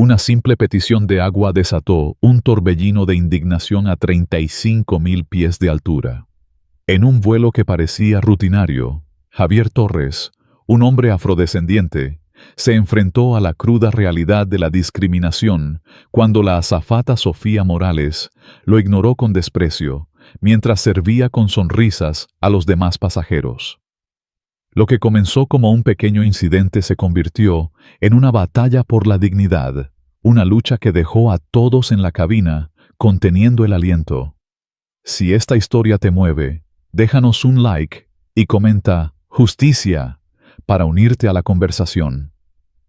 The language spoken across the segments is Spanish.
Una simple petición de agua desató un torbellino de indignación a 35.000 pies de altura. En un vuelo que parecía rutinario, Javier Torres, un hombre afrodescendiente, se enfrentó a la cruda realidad de la discriminación cuando la azafata Sofía Morales lo ignoró con desprecio, mientras servía con sonrisas a los demás pasajeros. Lo que comenzó como un pequeño incidente se convirtió en una batalla por la dignidad, una lucha que dejó a todos en la cabina conteniendo el aliento. Si esta historia te mueve, déjanos un like y comenta "Justicia" para unirte a la conversación.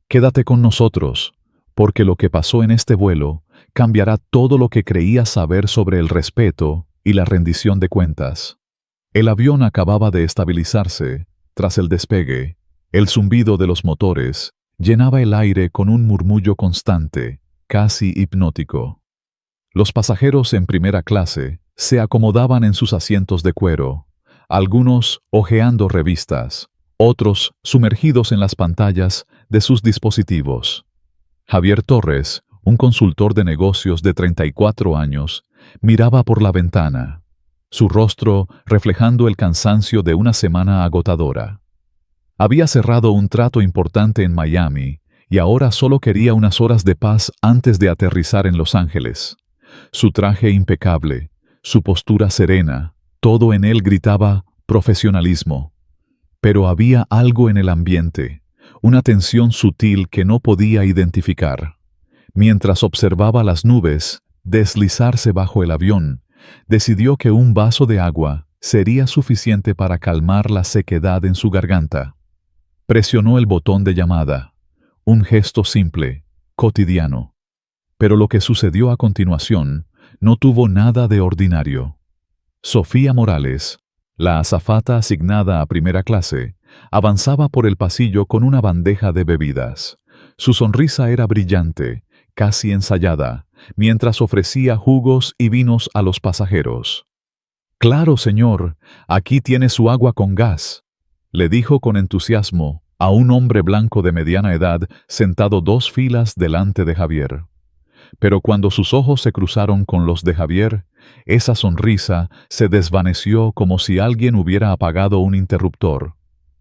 Quédate con nosotros, porque lo que pasó en este vuelo cambiará todo lo que creías saber sobre el respeto y la rendición de cuentas. El avión acababa de estabilizarse. Tras el despegue, el zumbido de los motores llenaba el aire con un murmullo constante, casi hipnótico. Los pasajeros en primera clase se acomodaban en sus asientos de cuero, algunos hojeando revistas, otros sumergidos en las pantallas de sus dispositivos. Javier Torres, un consultor de negocios de 34 años, miraba por la ventana, su rostro reflejando el cansancio de una semana agotadora. Había cerrado un trato importante en Miami y ahora solo quería unas horas de paz antes de aterrizar en Los Ángeles. Su traje impecable, su postura serena, todo en él gritaba profesionalismo. Pero había algo en el ambiente, una tensión sutil que no podía identificar. Mientras observaba las nubes deslizarse bajo el avión, decidió que un vaso de agua sería suficiente para calmar la sequedad en su garganta. Presionó el botón de llamada, un gesto simple, cotidiano. Pero lo que sucedió a continuación no tuvo nada de ordinario. Sofía Morales, la azafata asignada a primera clase, avanzaba por el pasillo con una bandeja de bebidas. Su sonrisa era brillante, casi ensayada, mientras ofrecía jugos y vinos a los pasajeros. «Claro, señor, aquí tiene su agua con gas», le dijo con entusiasmo a un hombre blanco de mediana edad sentado 2 filas delante de Javier. Pero cuando sus ojos se cruzaron con los de Javier, esa sonrisa se desvaneció como si alguien hubiera apagado un interruptor.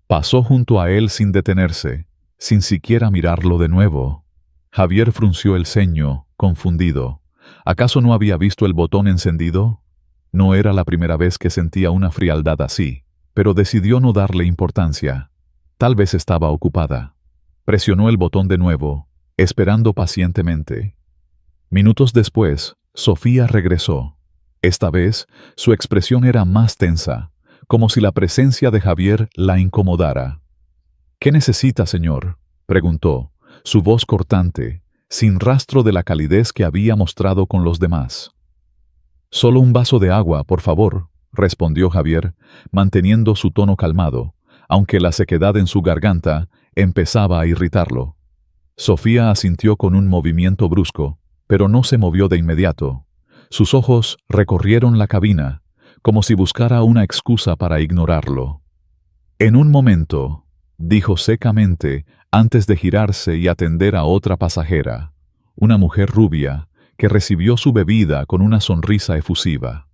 Pasó junto a él sin detenerse, sin siquiera mirarlo de nuevo. Javier frunció el ceño, confundido. ¿Acaso no había visto el botón encendido? No era la primera vez que sentía una frialdad así, pero decidió no darle importancia. Tal vez estaba ocupada. Presionó el botón de nuevo, esperando pacientemente. Minutos después, Sofía regresó. Esta vez, su expresión era más tensa, como si la presencia de Javier la incomodara. «¿Qué necesita, señor?», preguntó, su voz cortante, sin rastro de la calidez que había mostrado con los demás. «Solo un vaso de agua, por favor», respondió Javier, manteniendo su tono calmado, aunque la sequedad en su garganta empezaba a irritarlo. Sofía asintió con un movimiento brusco, pero no se movió de inmediato. Sus ojos recorrieron la cabina, como si buscara una excusa para ignorarlo. «En un momento», dijo secamente, antes de girarse y atender a otra pasajera, una mujer rubia, que recibió su bebida con una sonrisa efusiva.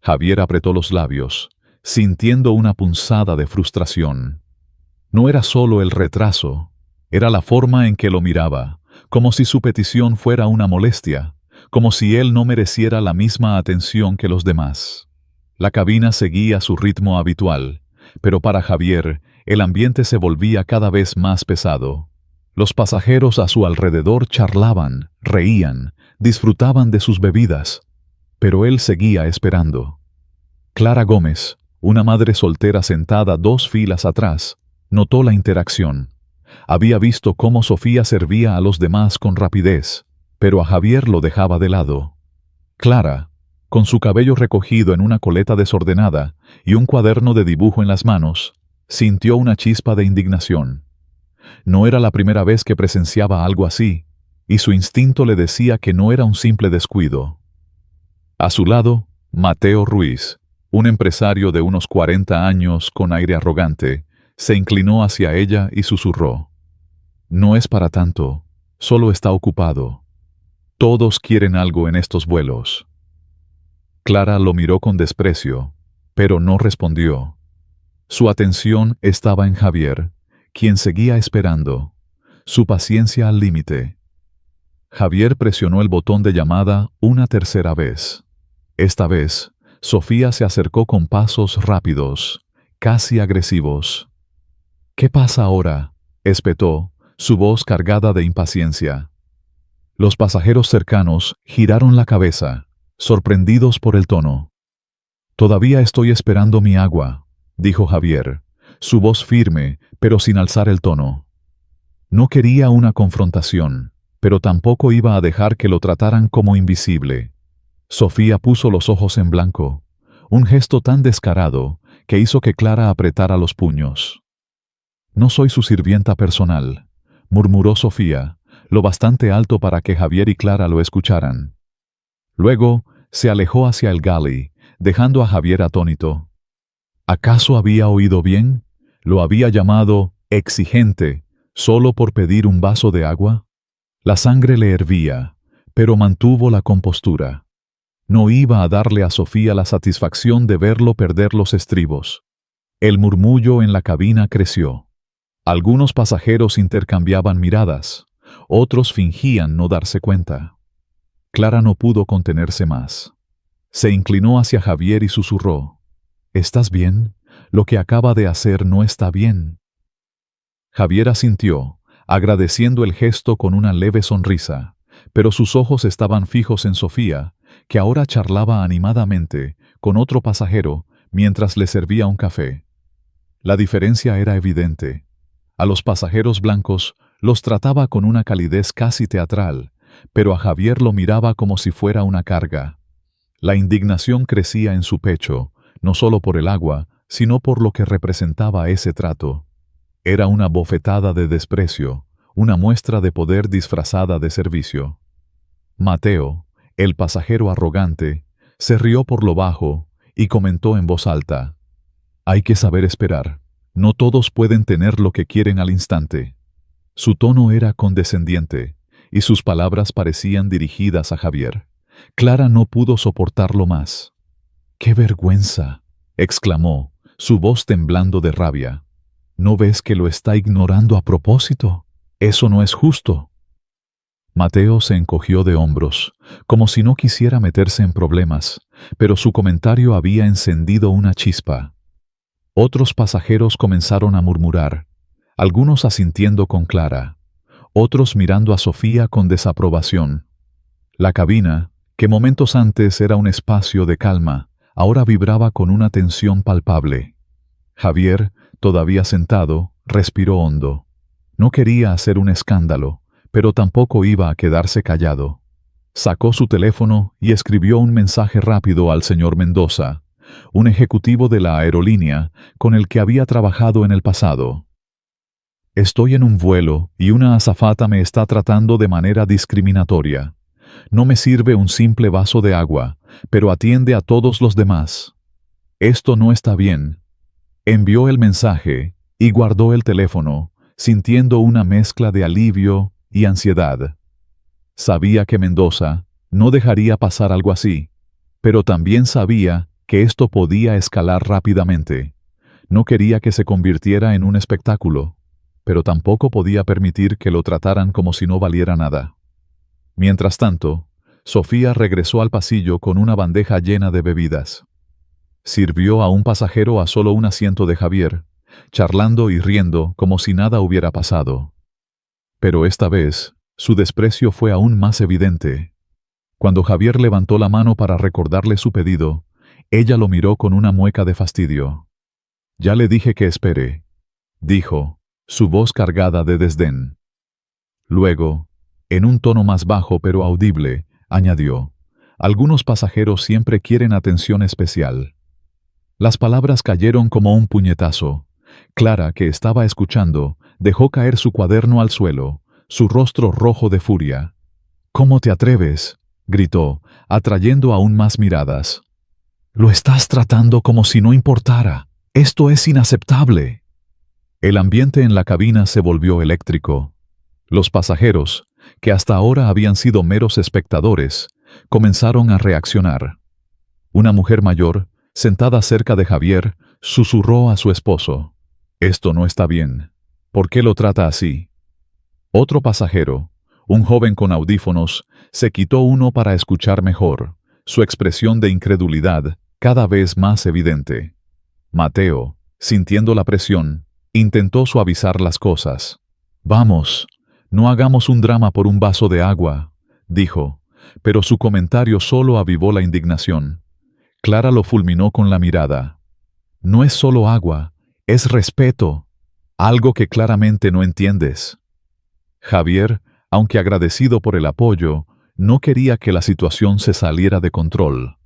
Javier apretó los labios, sintiendo una punzada de frustración. No era solo el retraso, era la forma en que lo miraba, como si su petición fuera una molestia, como si él no mereciera la misma atención que los demás. La cabina seguía su ritmo habitual, pero para Javier, el ambiente se volvía cada vez más pesado. Los pasajeros a su alrededor charlaban, reían, disfrutaban de sus bebidas, pero él seguía esperando. Clara Gómez, una madre soltera sentada 2 filas atrás, notó la interacción. Había visto cómo Sofía servía a los demás con rapidez, pero a Javier lo dejaba de lado. Clara, con su cabello recogido en una coleta desordenada y un cuaderno de dibujo en las manos, sintió una chispa de indignación. No era la primera vez que presenciaba algo así, y su instinto le decía que no era un simple descuido. A su lado, Mateo Ruiz, un empresario de unos 40 años con aire arrogante, se inclinó hacia ella y susurró: «No es para tanto, Solo está ocupado. Todos quieren algo en estos vuelos. Clara lo miró con desprecio, pero no respondió. Su atención estaba en Javier, quien seguía esperando, su paciencia al límite. Javier presionó el botón de llamada una tercera vez. Esta vez, Sofía se acercó con pasos rápidos, casi agresivos. «¿Qué pasa ahora?», espetó, su voz cargada de impaciencia. Los pasajeros cercanos giraron la cabeza, sorprendidos por el tono. «Todavía estoy esperando mi agua», dijo Javier, su voz firme, pero sin alzar el tono. No quería una confrontación, pero tampoco iba a dejar que lo trataran como invisible. Sofía puso los ojos en blanco, un gesto tan descarado que hizo que Clara apretara los puños. «No soy su sirvienta personal», murmuró Sofía, lo bastante alto para que Javier y Clara lo escucharan. Luego se alejó hacia el galley, dejando a Javier atónito. ¿Acaso había oído bien? ¿Lo había llamado exigente solo por pedir un vaso de agua? La sangre le hervía, pero mantuvo la compostura. No iba a darle a Sofía la satisfacción de verlo perder los estribos. El murmullo en la cabina creció. Algunos pasajeros intercambiaban miradas, otros fingían no darse cuenta. Clara no pudo contenerse más. Se inclinó hacia Javier y susurró: «¿Estás bien? Lo que acaba de hacer no está bien». Javier asintió, agradeciendo el gesto con una leve sonrisa, pero sus ojos estaban fijos en Sofía, que ahora charlaba animadamente con otro pasajero mientras le servía un café. La diferencia era evidente. A los pasajeros blancos los trataba con una calidez casi teatral, pero a Javier lo miraba como si fuera una carga. La indignación crecía en su pecho, no solo por el agua, sino por lo que representaba ese trato. Era una bofetada de desprecio, una muestra de poder disfrazada de servicio. Mateo, el pasajero arrogante, se rió por lo bajo y comentó en voz alta: «Hay que saber esperar. No todos pueden tener lo que quieren al instante». Su tono era condescendiente, y sus palabras parecían dirigidas a Javier. Clara no pudo soportarlo más. «¡Qué vergüenza!», exclamó, su voz temblando de rabia. «¿No ves que lo está ignorando a propósito? Eso no es justo». Mateo se encogió de hombros, como si no quisiera meterse en problemas, pero su comentario había encendido una chispa. Otros pasajeros comenzaron a murmurar, algunos asintiendo con Clara, otros mirando a Sofía con desaprobación. La cabina, que momentos antes era un espacio de calma, ahora vibraba con una tensión palpable. Javier, todavía sentado, respiró hondo. No quería hacer un escándalo, pero tampoco iba a quedarse callado. Sacó su teléfono y escribió un mensaje rápido al señor Mendoza, un ejecutivo de la aerolínea con el que había trabajado en el pasado. «Estoy en un vuelo y una azafata me está tratando de manera discriminatoria. No me sirve un simple vaso de agua, pero atiende a todos los demás. Esto no está bien». Envió el mensaje y guardó el teléfono, sintiendo una mezcla de alivio y ansiedad. Sabía que Mendoza no dejaría pasar algo así, pero también sabía que esto podía escalar rápidamente. No quería que se convirtiera en un espectáculo, pero tampoco podía permitir que lo trataran como si no valiera nada. Mientras tanto, Sofía regresó al pasillo con una bandeja llena de bebidas. Sirvió a un pasajero a solo un asiento de Javier, charlando y riendo como si nada hubiera pasado. Pero esta vez, su desprecio fue aún más evidente. Cuando Javier levantó la mano para recordarle su pedido, ella lo miró con una mueca de fastidio. «Ya le dije que espere», dijo, su voz cargada de desdén. Luego, en un tono más bajo pero audible, añadió: «Algunos pasajeros siempre quieren atención especial». Las palabras cayeron como un puñetazo. Clara, que estaba escuchando, dejó caer su cuaderno al suelo, su rostro rojo de furia. «¿Cómo te atreves?», gritó, atrayendo aún más miradas. «Lo estás tratando como si no importara. Esto es inaceptable». El ambiente en la cabina se volvió eléctrico. Los pasajeros, que hasta ahora habían sido meros espectadores, comenzaron a reaccionar. Una mujer mayor, sentada cerca de Javier, susurró a su esposo: «Esto no está bien. ¿Por qué lo trata así?». Otro pasajero, un joven con audífonos, se quitó uno para escuchar mejor, su expresión de incredulidad cada vez más evidente. Mateo, sintiendo la presión, intentó suavizar las cosas. «Vamos, no hagamos un drama por un vaso de agua», dijo, pero su comentario solo avivó la indignación. Clara lo fulminó con la mirada. «No es solo agua, es respeto, algo que claramente no entiendes». Javier, aunque agradecido por el apoyo, no quería que la situación se saliera de control.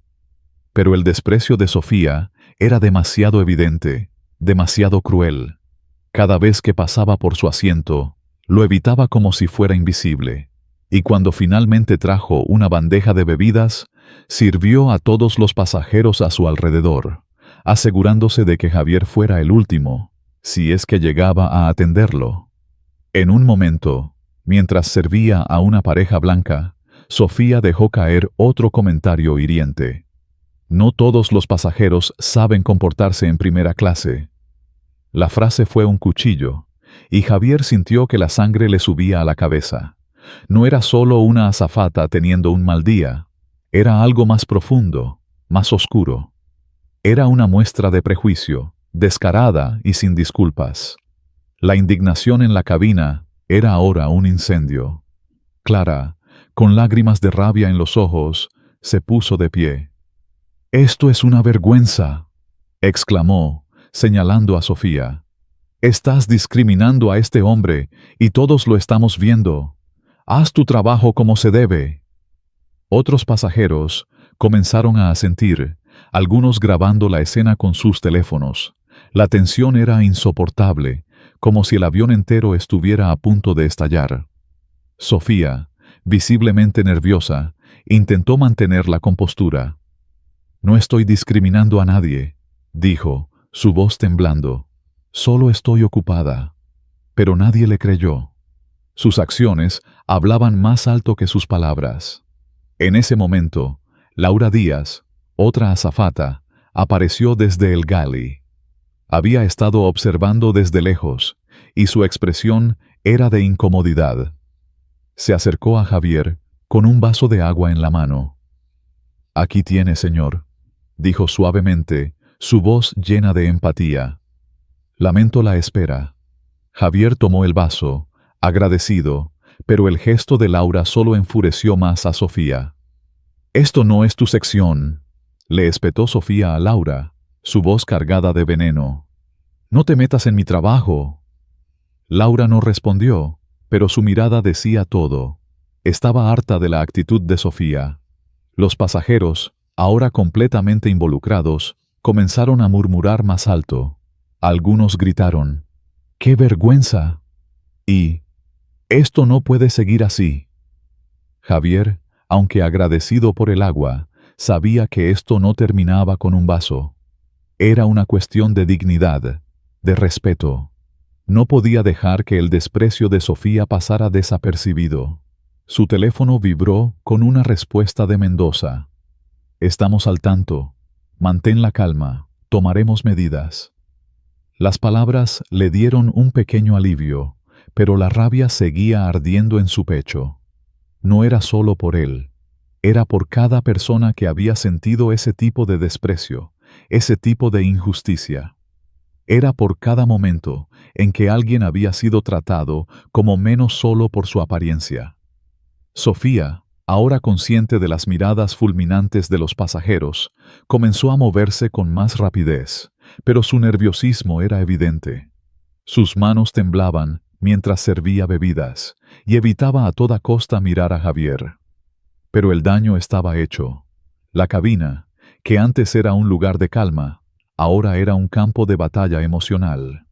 Pero el desprecio de Sofía era demasiado evidente, demasiado cruel. Cada vez que pasaba por su asiento, lo evitaba como si fuera invisible. Y cuando finalmente trajo una bandeja de bebidas, sirvió a todos los pasajeros a su alrededor, asegurándose de que Javier fuera el último, si es que llegaba a atenderlo. En un momento, mientras servía a una pareja blanca, Sofía dejó caer otro comentario hiriente. «No todos los pasajeros saben comportarse en primera clase». La frase fue un cuchillo, y Javier sintió que la sangre le subía a la cabeza. No era solo una azafata teniendo un mal día, era algo más profundo, más oscuro. Era una muestra de prejuicio, descarada y sin disculpas. La indignación en la cabina era ahora un incendio. Clara, con lágrimas de rabia en los ojos, se puso de pie. «Esto es una vergüenza», exclamó, señalando a Sofía. «Estás discriminando a este hombre y todos lo estamos viendo. Haz tu trabajo como se debe». Otros pasajeros comenzaron a asentir, algunos grabando la escena con sus teléfonos. La tensión era insoportable, como si el avión entero estuviera a punto de estallar. Sofía, visiblemente nerviosa, intentó mantener la compostura. «No estoy discriminando a nadie», dijo, su voz temblando. «Solo estoy ocupada». Pero nadie le creyó. Sus acciones hablaban más alto que sus palabras. En ese momento, Laura Díaz, otra azafata, apareció desde el galley. Había estado observando desde lejos, y su expresión era de incomodidad. Se acercó a Javier con un vaso de agua en la mano. «Aquí tiene, señor», dijo suavemente, su voz llena de empatía. «Lamento la espera». Javier tomó el vaso, agradecido, pero el gesto de Laura solo enfureció más a Sofía. «Esto no es tu sección», le espetó Sofía a Laura, su voz cargada de veneno. «No te metas en mi trabajo». Laura no respondió, pero su mirada decía todo. Estaba harta de la actitud de Sofía. Los pasajeros, ahora completamente involucrados, comenzaron a murmurar más alto. Algunos gritaron: «¡Qué vergüenza!» y «Esto no puede seguir así». Javier, aunque agradecido por el agua, sabía que esto no terminaba con un vaso. Era una cuestión de dignidad, de respeto. No podía dejar que el desprecio de Sofía pasara desapercibido. Su teléfono vibró con una respuesta de Mendoza. «Estamos al tanto. Mantén la calma. Tomaremos medidas». Las palabras le dieron un pequeño alivio, pero la rabia seguía ardiendo en su pecho. No era solo por él. Era por cada persona que había sentido ese tipo de desprecio, ese tipo de injusticia. Era por cada momento en que alguien había sido tratado como menos solo por su apariencia. Sofía, ahora consciente de las miradas fulminantes de los pasajeros, comenzó a moverse con más rapidez, pero su nerviosismo era evidente. Sus manos temblaban mientras servía bebidas y evitaba a toda costa mirar a Javier. Pero el daño estaba hecho. La cabina, que antes era un lugar de calma, ahora era un campo de batalla emocional.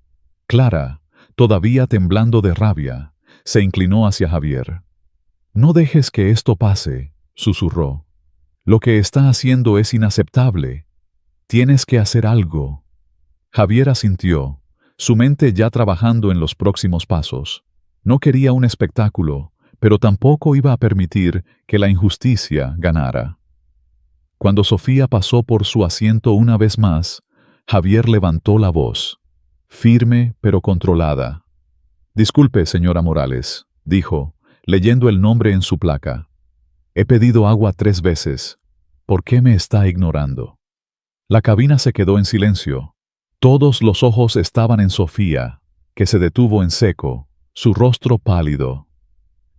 Clara, todavía temblando de rabia, se inclinó hacia Javier. «No dejes que esto pase», susurró. «Lo que está haciendo es inaceptable. Tienes que hacer algo». Javier asintió, su mente ya trabajando en los próximos pasos. No quería un espectáculo, pero tampoco iba a permitir que la injusticia ganara. Cuando Sofía pasó por su asiento una vez más, Javier levantó la voz, firme pero controlada. «Disculpe, señora Morales», dijo, leyendo el nombre en su placa. «He pedido agua 3 veces. ¿Por qué me está ignorando?» La cabina se quedó en silencio. Todos los ojos estaban en Sofía, que se detuvo en seco, su rostro pálido.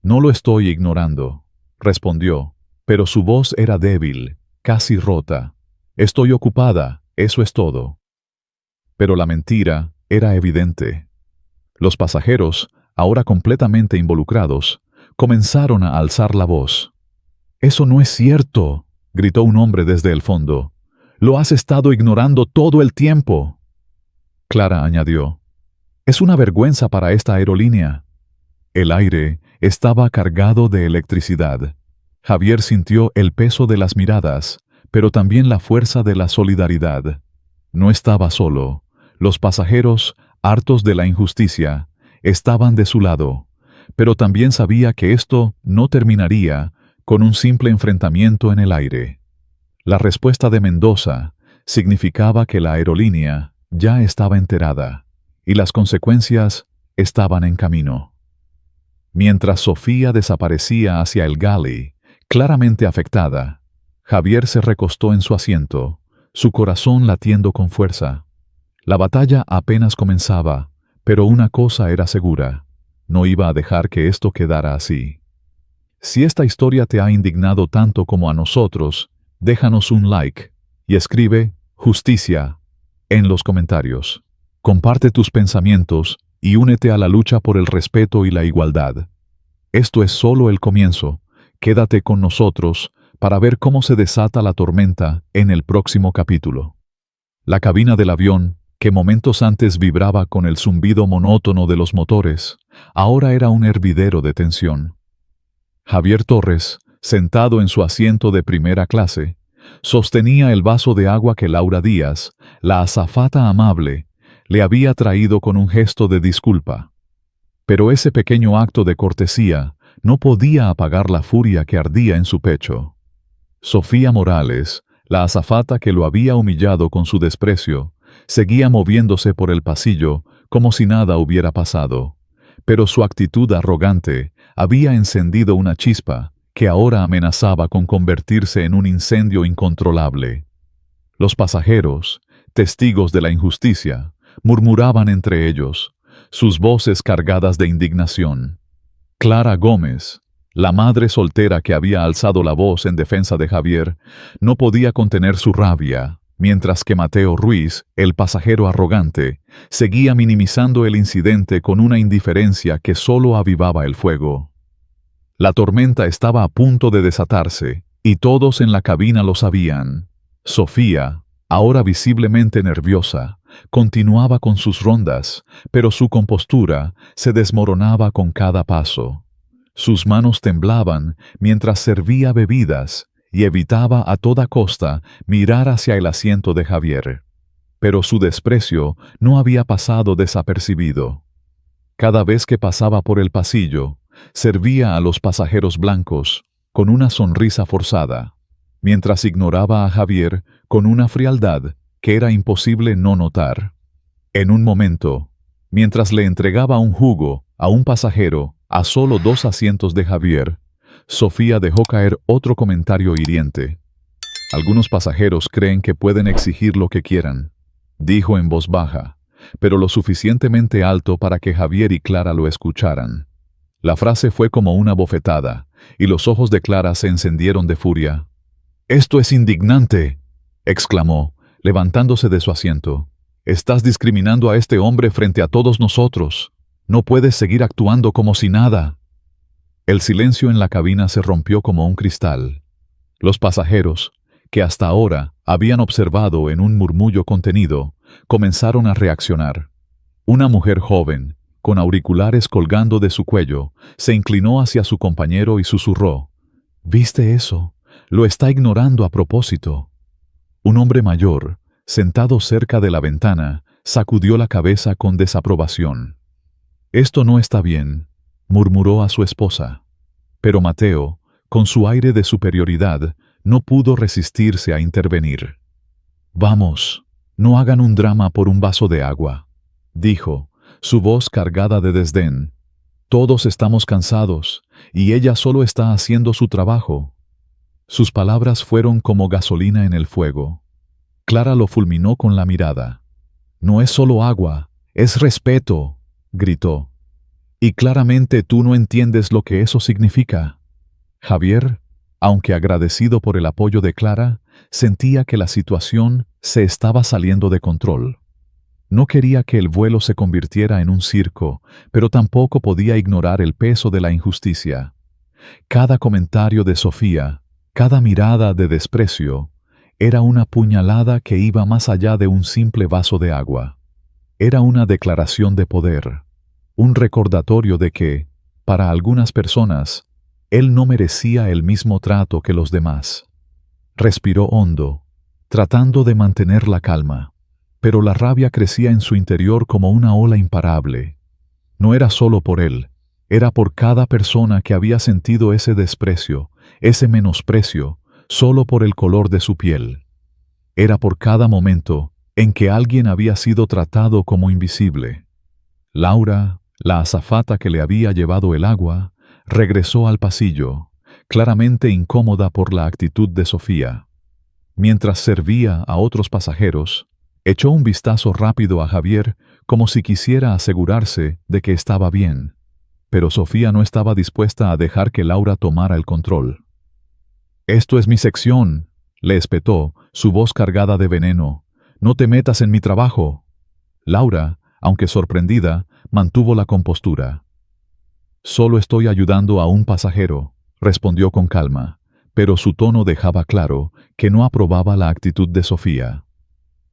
«No lo estoy ignorando», respondió, pero su voz era débil, casi rota. «Estoy ocupada, eso es todo». Pero la mentira era evidente. Los pasajeros, ahora completamente involucrados, comenzaron a alzar la voz. «Eso no es cierto», gritó un hombre desde el fondo. «Lo has estado ignorando todo el tiempo». Clara añadió, «Es una vergüenza para esta aerolínea». El aire estaba cargado de electricidad. Javier sintió el peso de las miradas, pero también la fuerza de la solidaridad. No estaba solo. Los pasajeros, hartos de la injusticia, estaban de su lado, pero también sabía que esto no terminaría con un simple enfrentamiento en el aire. La respuesta de Mendoza significaba que la aerolínea ya estaba enterada y las consecuencias estaban en camino. Mientras Sofía desaparecía hacia el galley, claramente afectada, Javier se recostó en su asiento, su corazón latiendo con fuerza. La batalla apenas comenzaba, pero una cosa era segura: no iba a dejar que esto quedara así. Si esta historia te ha indignado tanto como a nosotros, déjanos un like y escribe «Justicia» en los comentarios. Comparte tus pensamientos y únete a la lucha por el respeto y la igualdad. Esto es solo el comienzo. Quédate con nosotros para ver cómo se desata la tormenta en el próximo capítulo. La cabina del avión, que momentos antes vibraba con el zumbido monótono de los motores, ahora era un hervidero de tensión. Javier Torres, sentado en su asiento de primera clase, sostenía el vaso de agua que Laura Díaz, la azafata amable, le había traído con un gesto de disculpa. Pero ese pequeño acto de cortesía no podía apagar la furia que ardía en su pecho. Sofía Morales, la azafata que lo había humillado con su desprecio, seguía moviéndose por el pasillo como si nada hubiera pasado, pero su actitud arrogante había encendido una chispa que ahora amenazaba con convertirse en un incendio incontrolable. Los pasajeros, testigos de la injusticia, murmuraban entre ellos, sus voces cargadas de indignación. Clara Gómez, la madre soltera que había alzado la voz en defensa de Javier, no podía contener su rabia, mientras que Mateo Ruiz, el pasajero arrogante, seguía minimizando el incidente con una indiferencia que solo avivaba el fuego. La tormenta estaba a punto de desatarse, y todos en la cabina lo sabían. Sofía, ahora visiblemente nerviosa, continuaba con sus rondas, pero su compostura se desmoronaba con cada paso. Sus manos temblaban mientras servía bebidas y evitaba a toda costa mirar hacia el asiento de Javier. Pero su desprecio no había pasado desapercibido. Cada vez que pasaba por el pasillo, servía a los pasajeros blancos con una sonrisa forzada, mientras ignoraba a Javier con una frialdad que era imposible no notar. En un momento, mientras le entregaba un jugo a un pasajero a solo 2 asientos de Javier, Sofía dejó caer otro comentario hiriente. «Algunos pasajeros creen que pueden exigir lo que quieran», dijo en voz baja, pero lo suficientemente alto para que Javier y Clara lo escucharan. La frase fue como una bofetada, y los ojos de Clara se encendieron de furia. «¡Esto es indignante!», exclamó, levantándose de su asiento. «Estás discriminando a este hombre frente a todos nosotros. No puedes seguir actuando como si nada». El silencio en la cabina se rompió como un cristal. Los pasajeros, que hasta ahora habían observado en un murmullo contenido, comenzaron a reaccionar. Una mujer joven, con auriculares colgando de su cuello, se inclinó hacia su compañero y susurró: «¿Viste eso? Lo está ignorando a propósito». Un hombre mayor, sentado cerca de la ventana, sacudió la cabeza con desaprobación. «Esto no está bien», murmuró a su esposa. Pero Mateo, con su aire de superioridad, no pudo resistirse a intervenir. «Vamos, no hagan un drama por un vaso de agua», dijo, su voz cargada de desdén. «Todos estamos cansados, y ella solo está haciendo su trabajo». Sus palabras fueron como gasolina en el fuego. Clara lo fulminó con la mirada. «No es solo agua, es respeto», gritó. «Y claramente tú no entiendes lo que eso significa». Javier, aunque agradecido por el apoyo de Clara, sentía que la situación se estaba saliendo de control. No quería que el vuelo se convirtiera en un circo, pero tampoco podía ignorar el peso de la injusticia. Cada comentario de Sofía, cada mirada de desprecio, era una puñalada que iba más allá de un simple vaso de agua. Era una declaración de poder, un recordatorio de que, para algunas personas, él no merecía el mismo trato que los demás. Respiró hondo, tratando de mantener la calma, pero la rabia crecía en su interior como una ola imparable. No era solo por él, era por cada persona que había sentido ese desprecio, ese menosprecio, solo por el color de su piel. Era por cada momento en que alguien había sido tratado como invisible. Laura, la azafata que le había llevado el agua, regresó al pasillo, claramente incómoda por la actitud de Sofía. Mientras servía a otros pasajeros, echó un vistazo rápido a Javier como si quisiera asegurarse de que estaba bien, pero Sofía no estaba dispuesta a dejar que Laura tomara el control. «Esto es mi sección», le espetó, su voz cargada de veneno. «No te metas en mi trabajo». Laura, aunque sorprendida, mantuvo la compostura. «Solo estoy ayudando a un pasajero», respondió con calma, pero su tono dejaba claro que no aprobaba la actitud de Sofía.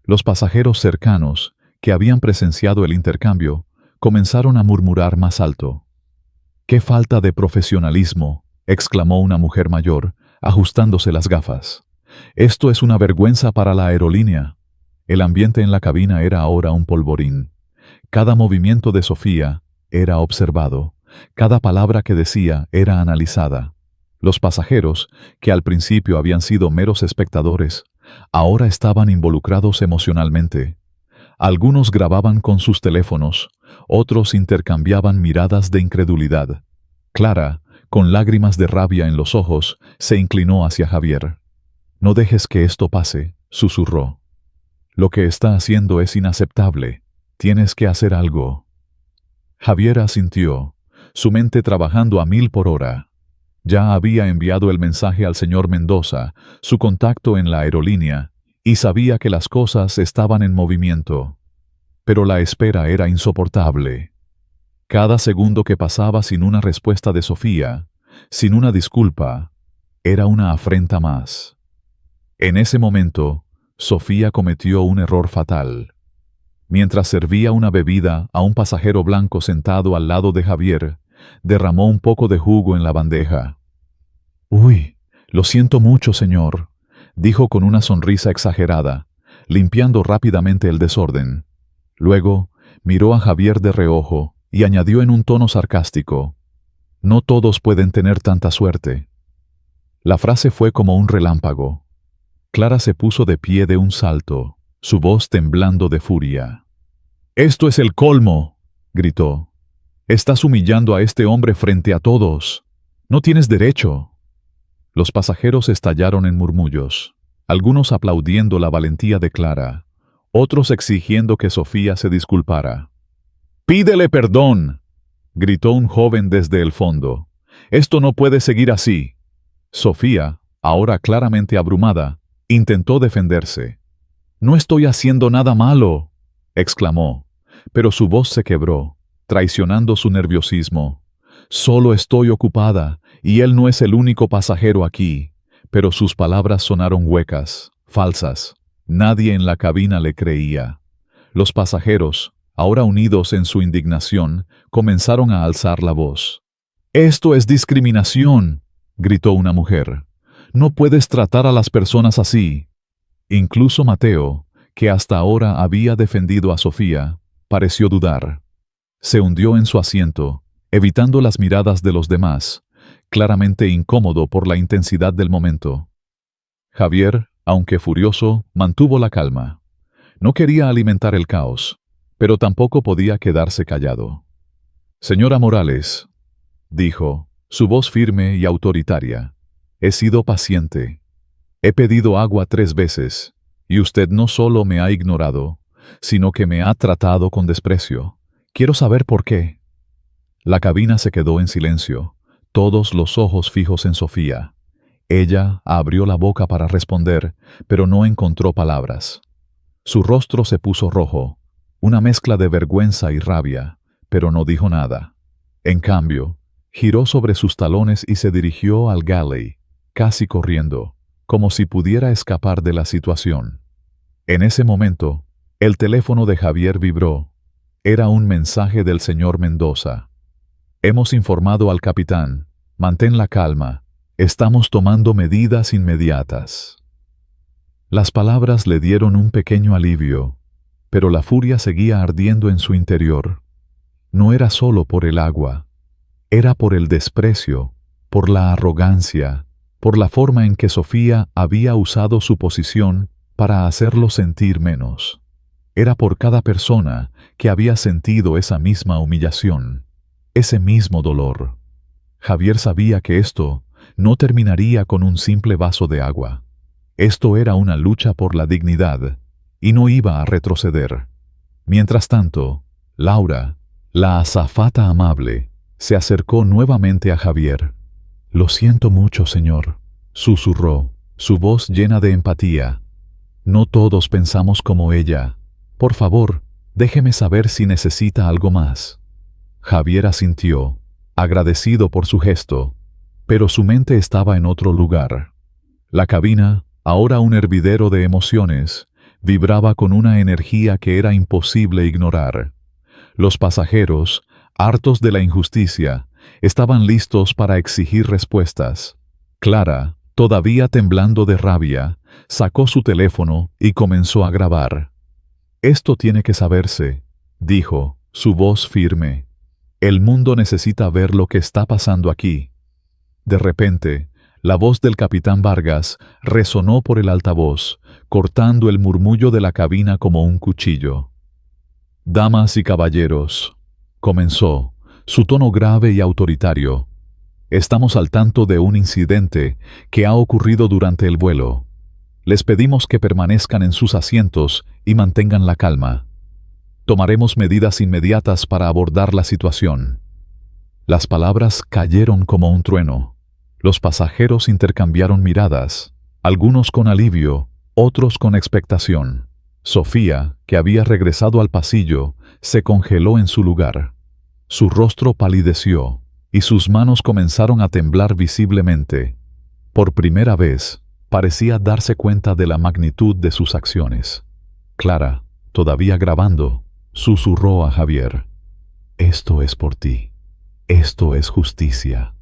Los pasajeros cercanos, que habían presenciado el intercambio, comenzaron a murmurar más alto. «¡Qué falta de profesionalismo!», exclamó una mujer mayor, ajustándose las gafas. «Esto es una vergüenza para la aerolínea». El ambiente en la cabina era ahora un polvorín. Cada movimiento de Sofía era observado, cada palabra que decía era analizada. Los pasajeros, que al principio habían sido meros espectadores, ahora estaban involucrados emocionalmente. Algunos grababan con sus teléfonos, otros intercambiaban miradas de incredulidad. Clara, con lágrimas de rabia en los ojos, se inclinó hacia Javier. «No dejes que esto pase», susurró. «Lo que está haciendo es inaceptable. Tienes que hacer algo». Javier asintió, su mente trabajando a 1000 por hora. Ya había enviado el mensaje al señor Mendoza, su contacto en la aerolínea, y sabía que las cosas estaban en movimiento. Pero la espera era insoportable. Cada segundo que pasaba sin una respuesta de Sofía, sin una disculpa, era una afrenta más. En ese momento, Sofía cometió un error fatal. Mientras servía una bebida a un pasajero blanco sentado al lado de Javier, derramó un poco de jugo en la bandeja. «Uy, lo siento mucho, señor», dijo con una sonrisa exagerada, limpiando rápidamente el desorden. Luego, miró a Javier de reojo y añadió en un tono sarcástico: «No todos pueden tener tanta suerte». La frase fue como un relámpago. Clara se puso de pie de un salto, su voz temblando de furia. «¡Esto es el colmo!», gritó. «Estás humillando a este hombre frente a todos. No tienes derecho». Los pasajeros estallaron en murmullos, algunos aplaudiendo la valentía de Clara, otros exigiendo que Sofía se disculpara. «¡Pídele perdón!», gritó un joven desde el fondo. «Esto no puede seguir así». Sofía, ahora claramente abrumada, intentó defenderse. «No estoy haciendo nada malo», exclamó, pero su voz se quebró, traicionando su nerviosismo. «Solo estoy ocupada, y él no es el único pasajero aquí». Pero sus palabras sonaron huecas, falsas. Nadie en la cabina le creía. Los pasajeros, ahora unidos en su indignación, comenzaron a alzar la voz. «¡Esto es discriminación!», gritó una mujer. «No puedes tratar a las personas así». Incluso Mateo, que hasta ahora había defendido a Sofía, pareció dudar. Se hundió en su asiento, evitando las miradas de los demás, claramente incómodo por la intensidad del momento. Javier, aunque furioso, mantuvo la calma. No quería alimentar el caos, pero tampoco podía quedarse callado. «Señora Morales», dijo, su voz firme y autoritaria, «he sido paciente. He pedido agua 3 veces, y usted no solo me ha ignorado, sino que me ha tratado con desprecio. Quiero saber por qué». La cabina se quedó en silencio, todos los ojos fijos en Sofía. Ella abrió la boca para responder, pero no encontró palabras. Su rostro se puso rojo, una mezcla de vergüenza y rabia, pero no dijo nada. En cambio, giró sobre sus talones y se dirigió al galley, casi corriendo, como si pudiera escapar de la situación. En ese momento, el teléfono de Javier vibró. Era un mensaje del señor Mendoza. «Hemos informado al capitán. Mantén la calma. Estamos tomando medidas inmediatas». Las palabras le dieron un pequeño alivio, pero la furia seguía ardiendo en su interior. No era solo por el agua. Era por el desprecio, por la arrogancia, por la forma en que Sofía había usado su posición para hacerlo sentir menos. Era por cada persona que había sentido esa misma humillación, ese mismo dolor. Javier sabía que esto no terminaría con un simple vaso de agua. Esto era una lucha por la dignidad, y no iba a retroceder. Mientras tanto, Laura, la azafata amable, se acercó nuevamente a Javier. «Lo siento mucho, señor», susurró, su voz llena de empatía. «No todos pensamos como ella. Por favor, déjeme saber si necesita algo más». Javier asintió, agradecido por su gesto, pero su mente estaba en otro lugar. La cabina, ahora un hervidero de emociones, vibraba con una energía que era imposible ignorar. Los pasajeros, hartos de la injusticia, estaban listos para exigir respuestas. Clara, todavía temblando de rabia, sacó su teléfono y comenzó a grabar. «Esto tiene que saberse», dijo, su voz firme. «El mundo necesita ver lo que está pasando aquí». De repente, la voz del capitán Vargas resonó por el altavoz, cortando el murmullo de la cabina como un cuchillo. «Damas y caballeros», comenzó, su tono grave y autoritario, «estamos al tanto de un incidente que ha ocurrido durante el vuelo. Les pedimos que permanezcan en sus asientos y mantengan la calma. Tomaremos medidas inmediatas para abordar la situación». Las palabras cayeron como un trueno. Los pasajeros intercambiaron miradas, algunos con alivio, otros con expectación. Sofía, que había regresado al pasillo, se congeló en su lugar. Su rostro palideció, y sus manos comenzaron a temblar visiblemente. Por primera vez, parecía darse cuenta de la magnitud de sus acciones. Clara, todavía grabando, susurró a Javier: «Esto es por ti. Esto es justicia».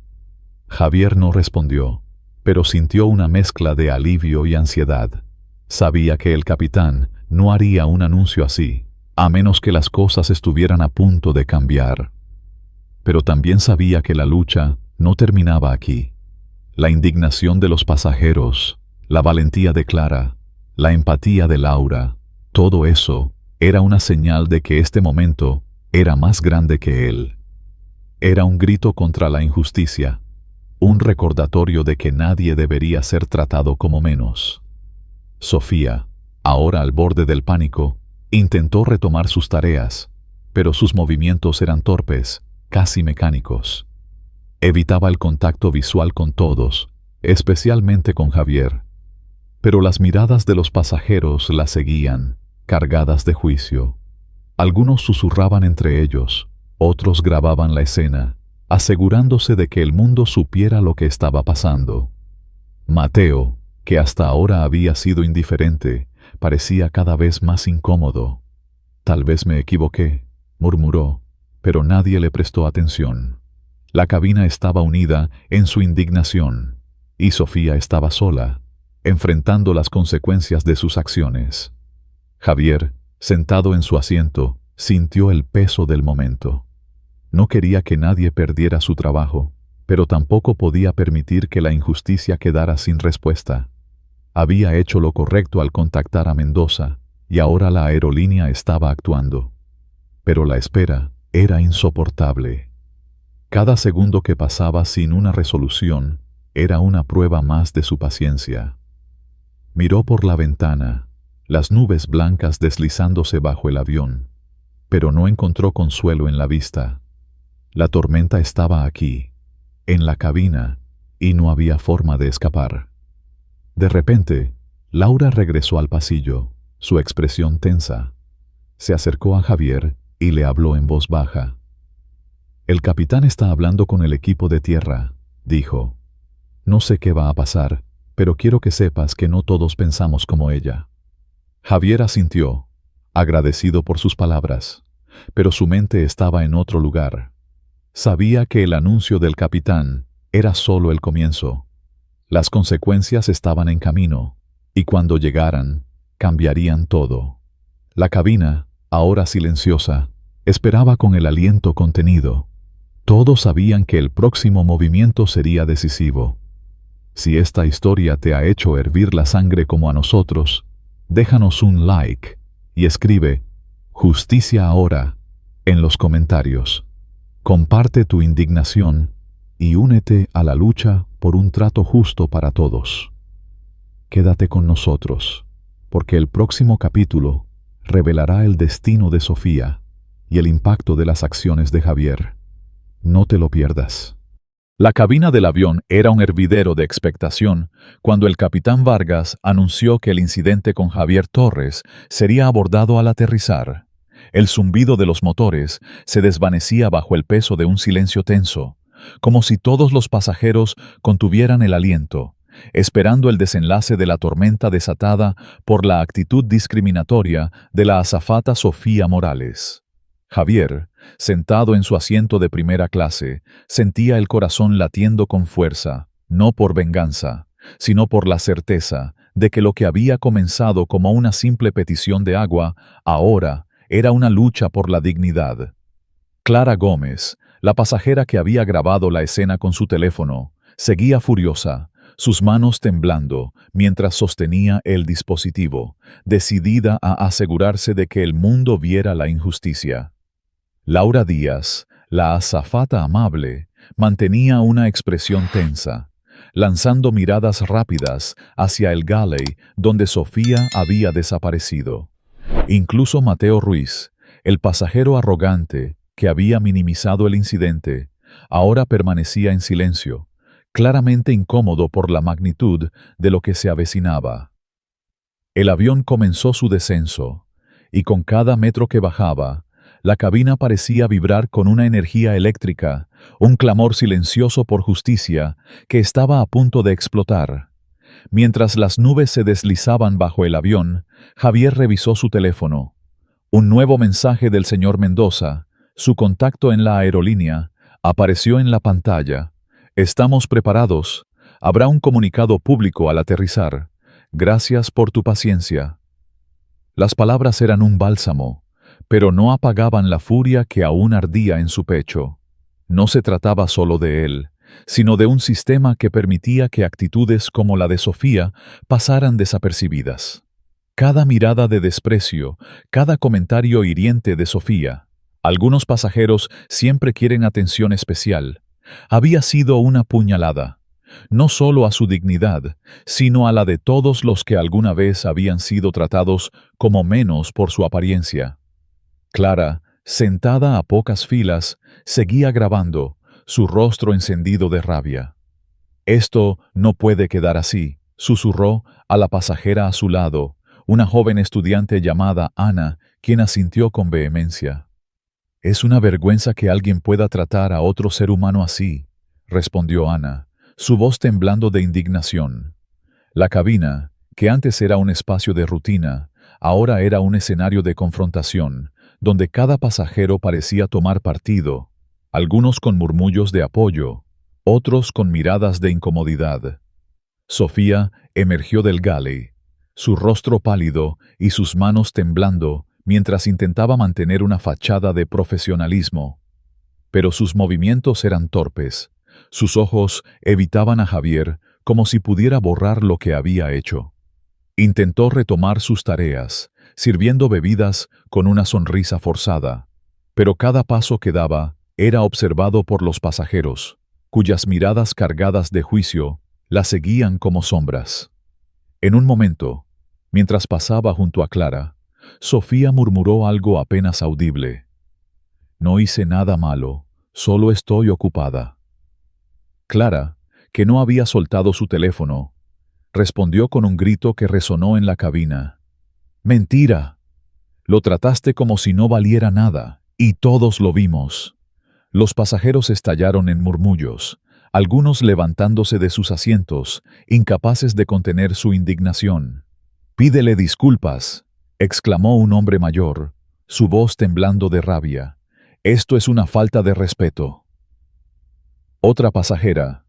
Javier no respondió, pero sintió una mezcla de alivio y ansiedad. Sabía que el capitán no haría un anuncio así, a menos que las cosas estuvieran a punto de cambiar. Pero también sabía que la lucha no terminaba aquí. La indignación de los pasajeros, la valentía de Clara, la empatía de Laura, todo eso era una señal de que este momento era más grande que él. Era un grito contra la injusticia, un recordatorio de que nadie debería ser tratado como menos. Sofía, ahora al borde del pánico, intentó retomar sus tareas, pero sus movimientos eran torpes, casi mecánicos. Evitaba el contacto visual con todos, especialmente con Javier. Pero las miradas de los pasajeros la seguían, cargadas de juicio. Algunos susurraban entre ellos, otros grababan la escena, asegurándose de que el mundo supiera lo que estaba pasando. Mateo, que hasta ahora había sido indiferente, parecía cada vez más incómodo. «Tal vez me equivoqué», murmuró, pero nadie le prestó atención. La cabina estaba unida en su indignación, y Sofía estaba sola, enfrentando las consecuencias de sus acciones. Javier, sentado en su asiento, sintió el peso del momento. No quería que nadie perdiera su trabajo, pero tampoco podía permitir que la injusticia quedara sin respuesta. Había hecho lo correcto al contactar a Mendoza, y ahora la aerolínea estaba actuando. Pero la espera era insoportable. Cada segundo que pasaba sin una resolución era una prueba más de su paciencia. Miró por la ventana, las nubes blancas deslizándose bajo el avión, pero no encontró consuelo en la vista. La tormenta estaba aquí, en la cabina, y no había forma de escapar. De repente, Laura regresó al pasillo, su expresión tensa. Se acercó a Javier y le habló en voz baja. «El capitán está hablando con el equipo de tierra», dijo. «No sé qué va a pasar, pero quiero que sepas que no todos pensamos como ella». Javier asintió, agradecido por sus palabras, pero su mente estaba en otro lugar. Sabía que el anuncio del capitán era solo el comienzo. Las consecuencias estaban en camino, y cuando llegaran, cambiarían todo. La cabina, ahora silenciosa, esperaba con el aliento contenido. Todos sabían que el próximo movimiento sería decisivo. Si esta historia te ha hecho hervir la sangre como a nosotros, déjanos un like y escribe «Justicia ahora» en los comentarios. Comparte tu indignación y únete a la lucha por un trato justo para todos. Quédate con nosotros, porque el próximo capítulo revelará el destino de Sofía y el impacto de las acciones de Javier. No te lo pierdas. La cabina del avión era un hervidero de expectación cuando el capitán Vargas anunció que el incidente con Javier Torres sería abordado al aterrizar. El zumbido de los motores se desvanecía bajo el peso de un silencio tenso, como si todos los pasajeros contuvieran el aliento, esperando el desenlace de la tormenta desatada por la actitud discriminatoria de la azafata Sofía Morales. Javier, sentado en su asiento de primera clase, sentía el corazón latiendo con fuerza, no por venganza, sino por la certeza de que lo que había comenzado como una simple petición de agua, ahora era una lucha por la dignidad. Clara Gómez, la pasajera que había grabado la escena con su teléfono, seguía furiosa, sus manos temblando mientras sostenía el dispositivo, decidida a asegurarse de que el mundo viera la injusticia. Laura Díaz, la azafata amable, mantenía una expresión tensa, lanzando miradas rápidas hacia el galley donde Sofía había desaparecido. Incluso Mateo Ruiz, el pasajero arrogante que había minimizado el incidente, ahora permanecía en silencio, claramente incómodo por la magnitud de lo que se avecinaba. El avión comenzó su descenso, y con cada metro que bajaba, la cabina parecía vibrar con una energía eléctrica, un clamor silencioso por justicia que estaba a punto de explotar. Mientras las nubes se deslizaban bajo el avión, Javier revisó su teléfono. Un nuevo mensaje del señor Mendoza, su contacto en la aerolínea, apareció en la pantalla. «Estamos preparados. Habrá un comunicado público al aterrizar. Gracias por tu paciencia». Las palabras eran un bálsamo, pero no apagaban la furia que aún ardía en su pecho. No se trataba solo de él, sino de un sistema que permitía que actitudes como la de Sofía pasaran desapercibidas. Cada mirada de desprecio, cada comentario hiriente de Sofía, algunos pasajeros siempre quieren atención especial, había sido una puñalada, no solo a su dignidad, sino a la de todos los que alguna vez habían sido tratados como menos por su apariencia. Clara, sentada a pocas filas, seguía grabando, su rostro encendido de rabia. «Esto no puede quedar así», susurró a la pasajera a su lado, una joven estudiante llamada Ana, quien asintió con vehemencia. «Es una vergüenza que alguien pueda tratar a otro ser humano así», respondió Ana, su voz temblando de indignación. La cabina, que antes era un espacio de rutina, ahora era un escenario de confrontación, donde cada pasajero parecía tomar partido, algunos con murmullos de apoyo, otros con miradas de incomodidad. Sofía emergió del galley, su rostro pálido y sus manos temblando mientras intentaba mantener una fachada de profesionalismo. Pero sus movimientos eran torpes, Sus ojos evitaban a Javier como si pudiera borrar lo que había hecho. Intentó retomar sus tareas, sirviendo bebidas con una sonrisa forzada, pero cada paso que daba era observado por los pasajeros, cuyas miradas cargadas de juicio la seguían como sombras. En un momento, mientras pasaba junto a Clara, Sofía murmuró algo apenas audible. «No hice nada malo, solo estoy ocupada». Clara, que no había soltado su teléfono, respondió con un grito que resonó en la cabina. «¡Mentira! Lo trataste como si no valiera nada, y todos lo vimos». Los pasajeros estallaron en murmullos, algunos levantándose de sus asientos, incapaces de contener su indignación. «Pídele disculpas», exclamó un hombre mayor, su voz temblando de rabia. «Esto es una falta de respeto». Otra pasajera,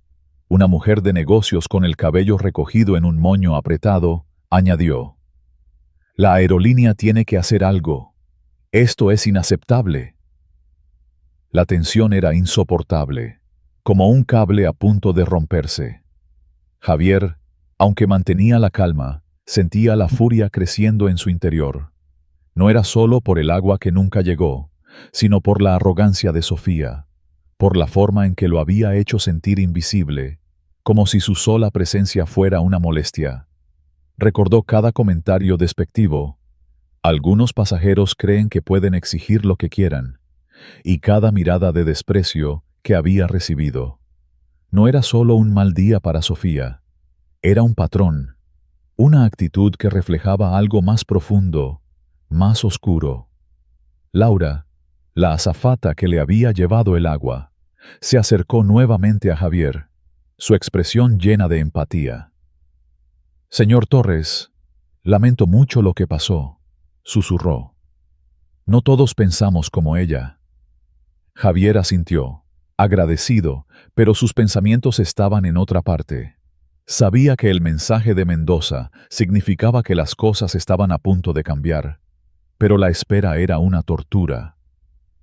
una mujer de negocios con el cabello recogido en un moño apretado, añadió: «La aerolínea tiene que hacer algo. Esto es inaceptable». La tensión era insoportable, como un cable a punto de romperse. Javier, aunque mantenía la calma, sentía la furia creciendo en su interior. No era solo por el agua que nunca llegó, sino por la arrogancia de Sofía, por la forma en que lo había hecho sentir invisible, como si su sola presencia fuera una molestia. Recordó cada comentario despectivo. Algunos pasajeros creen que pueden exigir lo que quieran, y cada mirada de desprecio que había recibido. No era solo un mal día para Sofía, era un patrón, una actitud que reflejaba algo más profundo, más oscuro. Laura, la azafata que le había llevado el agua, se acercó nuevamente a Javier, su expresión llena de empatía. «Señor Torres, lamento mucho lo que pasó», susurró. «No todos pensamos como ella». Javier asintió, agradecido, pero sus pensamientos estaban en otra parte. Sabía que el mensaje de Mendoza significaba que las cosas estaban a punto de cambiar, pero la espera era una tortura.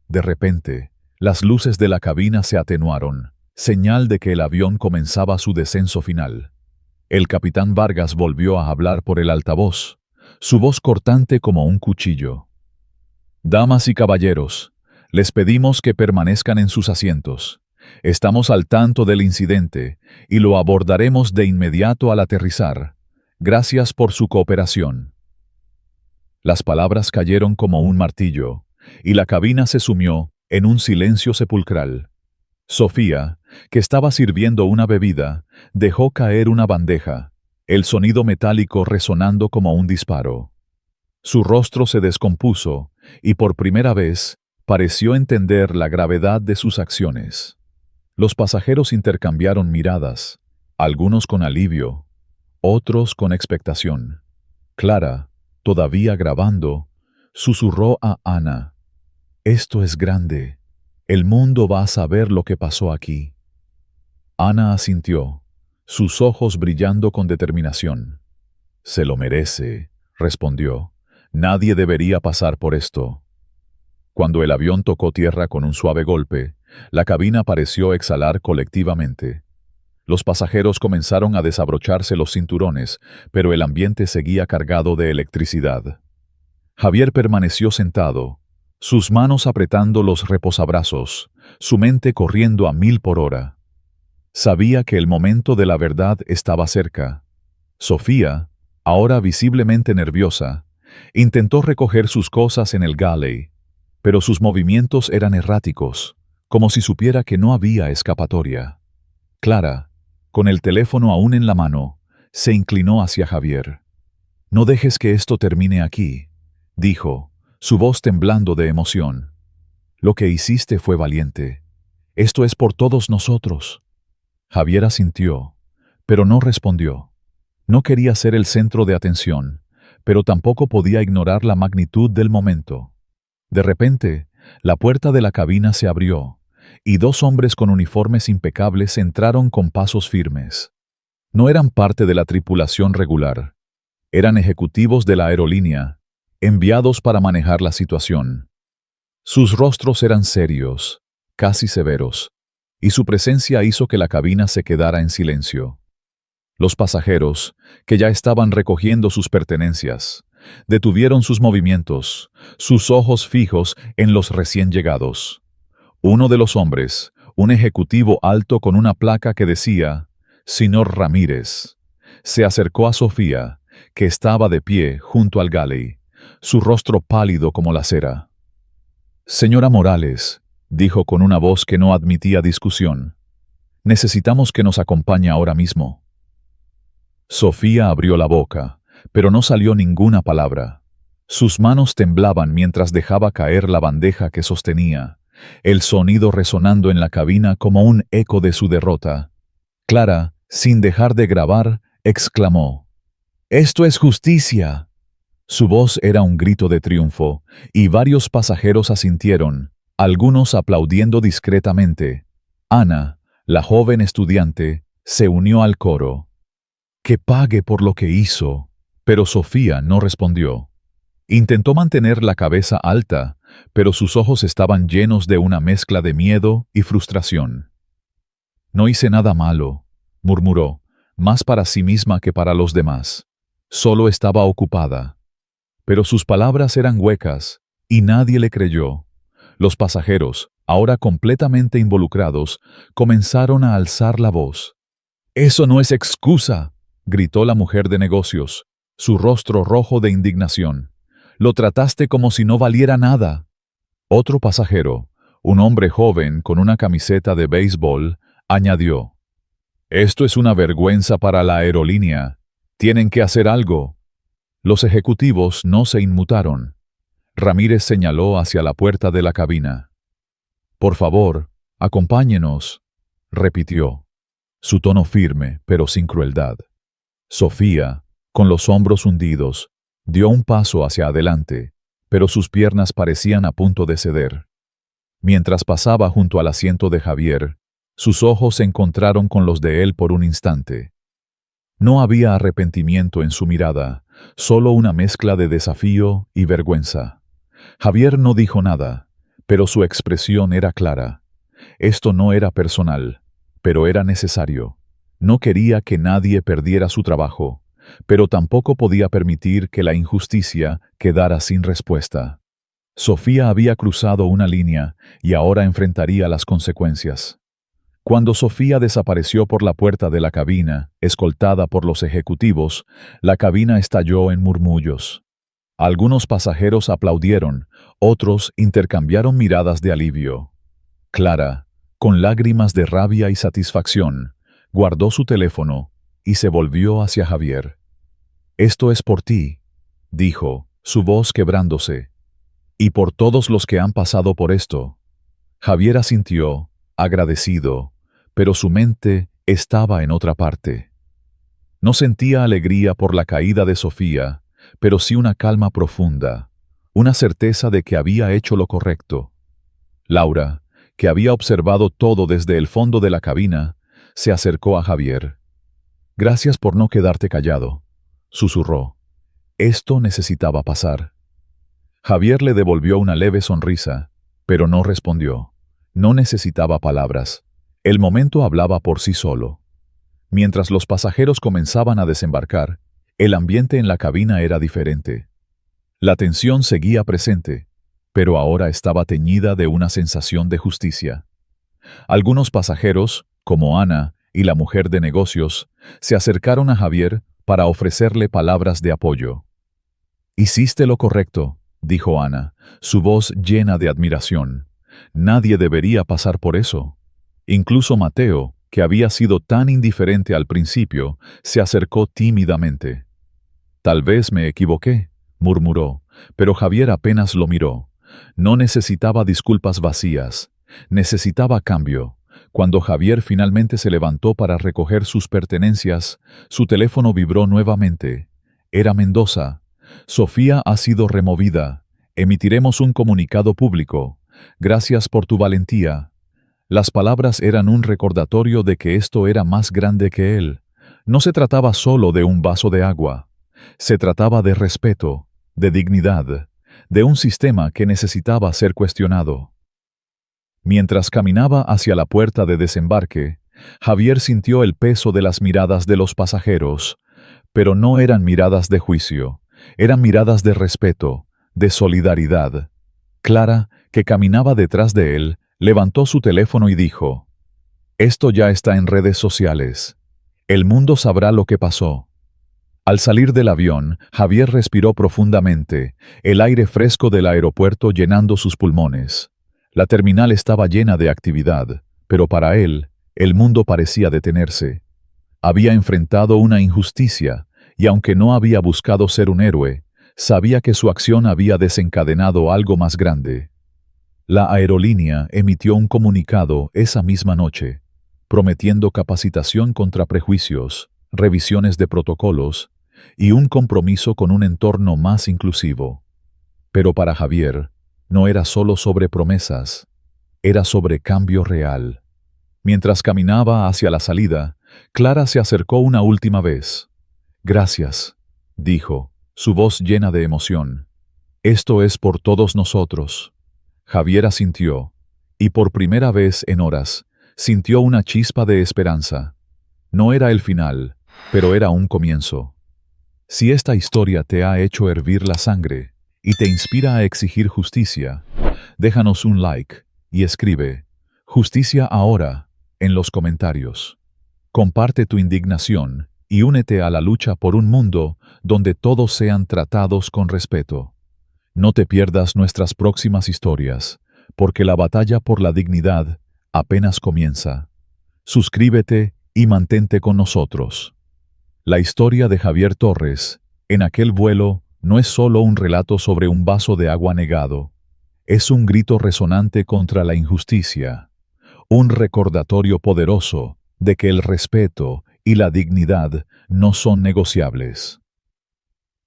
De repente, las luces de la cabina se atenuaron, señal de que el avión comenzaba su descenso final. El capitán Vargas volvió a hablar por el altavoz, su voz cortante como un cuchillo. «Damas y caballeros, les pedimos que permanezcan en sus asientos. Estamos al tanto del incidente y lo abordaremos de inmediato al aterrizar. Gracias por su cooperación». Las palabras cayeron como un martillo, y la cabina se sumió en un silencio sepulcral. Sofía, que estaba sirviendo una bebida, dejó caer una bandeja, el sonido metálico resonando como un disparo. Su rostro se descompuso y por primera vez pareció entender la gravedad de sus acciones. Los pasajeros intercambiaron miradas, algunos con alivio, otros con expectación. Clara, todavía grabando, susurró a Ana: «Esto es grande. El mundo va a saber lo que pasó aquí». Ana asintió, sus ojos brillando con determinación. «Se lo merece», respondió. «Nadie debería pasar por esto». Cuando el avión tocó tierra con un suave golpe, la cabina pareció exhalar colectivamente. Los pasajeros comenzaron a desabrocharse los cinturones, pero el ambiente seguía cargado de electricidad. Javier permaneció sentado, sus manos apretando los reposabrazos, su mente corriendo a 1000 por hora. Sabía que el momento de la verdad estaba cerca. Sofía, ahora visiblemente nerviosa, intentó recoger sus cosas en el galley, pero sus movimientos eran erráticos, como si supiera que no había escapatoria. Clara, con el teléfono aún en la mano, se inclinó hacia Javier. «No dejes que esto termine aquí», dijo, su voz temblando de emoción. «Lo que hiciste fue valiente. Esto es por todos nosotros». Javier asintió, pero no respondió. No quería ser el centro de atención, pero tampoco podía ignorar la magnitud del momento. De repente, la puerta de la cabina se abrió, y 2 hombres con uniformes impecables entraron con pasos firmes. No eran parte de la tripulación regular. Eran ejecutivos de la aerolínea, enviados para manejar la situación. Sus rostros eran serios, casi severos, y su presencia hizo que la cabina se quedara en silencio. Los pasajeros, que ya estaban recogiendo sus pertenencias, detuvieron sus movimientos, sus ojos fijos en los recién llegados. Uno de los hombres, un ejecutivo alto con una placa que decía «Señor Ramírez», se acercó a Sofía, que estaba de pie junto al galley, su rostro pálido como la cera. «Señora Morales», dijo con una voz que no admitía discusión, «necesitamos que nos acompañe ahora mismo». Sofía abrió la boca, pero no salió ninguna palabra. Sus manos temblaban mientras dejaba caer la bandeja que sostenía, el sonido resonando en la cabina como un eco de su derrota. Clara, sin dejar de grabar, exclamó: «¡Esto es justicia!». Su voz era un grito de triunfo, y varios pasajeros asintieron, algunos aplaudiendo discretamente. Ana, la joven estudiante, se unió al coro. «Que pague por lo que hizo». Pero Sofía no respondió. Intentó mantener la cabeza alta, pero sus ojos estaban llenos de una mezcla de miedo y frustración. «No hice nada malo», murmuró, más para sí misma que para los demás. Solo estaba ocupada. Pero sus palabras eran huecas, y nadie le creyó. Los pasajeros, ahora completamente involucrados, comenzaron a alzar la voz. «¡Eso no es excusa!», gritó la mujer de negocios, su rostro rojo de indignación. «Lo trataste como si no valiera nada». Otro pasajero, un hombre joven con una camiseta de béisbol, añadió: «Esto es una vergüenza para la aerolínea. Tienen que hacer algo». Los ejecutivos no se inmutaron. Ramírez señaló hacia la puerta de la cabina. «Por favor, acompáñenos», repitió, su tono firme, pero sin crueldad. Sofía, con los hombros hundidos, dio un paso hacia adelante, pero sus piernas parecían a punto de ceder. Mientras pasaba junto al asiento de Javier, sus ojos se encontraron con los de él por un instante. No había arrepentimiento en su mirada, solo una mezcla de desafío y vergüenza. Javier no dijo nada, pero su expresión era clara. Esto no era personal, pero era necesario. No quería que nadie perdiera su trabajo, pero tampoco podía permitir que la injusticia quedara sin respuesta. Sofía había cruzado una línea y ahora enfrentaría las consecuencias. Cuando Sofía desapareció por la puerta de la cabina, escoltada por los ejecutivos, la cabina estalló en murmullos. Algunos pasajeros aplaudieron, otros intercambiaron miradas de alivio. Clara, con lágrimas de rabia y satisfacción, guardó su teléfono y se volvió hacia Javier. «Esto es por ti», dijo, su voz quebrándose, «y por todos los que han pasado por esto». Javier asintió, agradecido, pero su mente estaba en otra parte. No sentía alegría por la caída de Sofía, pero sí una calma profunda, una certeza de que había hecho lo correcto. Laura, que había observado todo desde el fondo de la cabina, se acercó a Javier. «Gracias por no quedarte callado», susurró. Esto necesitaba pasar. Javier le devolvió una leve sonrisa, pero no respondió. No necesitaba palabras. El momento hablaba por sí solo. Mientras los pasajeros comenzaban a desembarcar, el ambiente en la cabina era diferente. La tensión seguía presente, pero ahora estaba teñida de una sensación de justicia. Algunos pasajeros, como Ana y la mujer de negocios, se acercaron a Javier para ofrecerle palabras de apoyo. «Hiciste lo correcto», dijo Ana, su voz llena de admiración. «Nadie debería pasar por eso». Incluso Mateo, que había sido tan indiferente al principio, se acercó tímidamente. «Tal vez me equivoqué», murmuró, pero Javier apenas lo miró. No necesitaba disculpas vacías, necesitaba cambio. Cuando Javier finalmente se levantó para recoger sus pertenencias, su teléfono vibró nuevamente. Era Mendoza. «Sofía ha sido removida. Emitiremos un comunicado público. Gracias por tu valentía». Las palabras eran un recordatorio de que esto era más grande que él. No se trataba solo de un vaso de agua. Se trataba de respeto, de dignidad, de un sistema que necesitaba ser cuestionado. Mientras caminaba hacia la puerta de desembarque, Javier sintió el peso de las miradas de los pasajeros, pero no eran miradas de juicio, eran miradas de respeto, de solidaridad. Clara, que caminaba detrás de él, levantó su teléfono y dijo: «Esto ya está en redes sociales. El mundo sabrá lo que pasó». Al salir del avión, Javier respiró profundamente, el aire fresco del aeropuerto llenando sus pulmones. La terminal estaba llena de actividad, pero para él, el mundo parecía detenerse. Había enfrentado una injusticia, y aunque no había buscado ser un héroe, sabía que su acción había desencadenado algo más grande. La aerolínea emitió un comunicado esa misma noche, prometiendo capacitación contra prejuicios, revisiones de protocolos y un compromiso con un entorno más inclusivo. Pero para Javier, no era solo sobre promesas, era sobre cambio real. Mientras caminaba hacia la salida, Clara se acercó una última vez. «Gracias», dijo, su voz llena de emoción. «Esto es por todos nosotros». Javier asintió, y por primera vez en horas, sintió una chispa de esperanza. No era el final, pero era un comienzo. Si esta historia te ha hecho hervir la sangre y te inspira a exigir justicia, déjanos un like y escribe «Justicia ahora» en los comentarios. Comparte tu indignación y únete a la lucha por un mundo donde todos sean tratados con respeto. No te pierdas nuestras próximas historias, porque la batalla por la dignidad apenas comienza. Suscríbete y mantente con nosotros. La historia de Javier Torres, en aquel vuelo, no es solo un relato sobre un vaso de agua negado. Es un grito resonante contra la injusticia, un recordatorio poderoso de que el respeto y la dignidad no son negociables.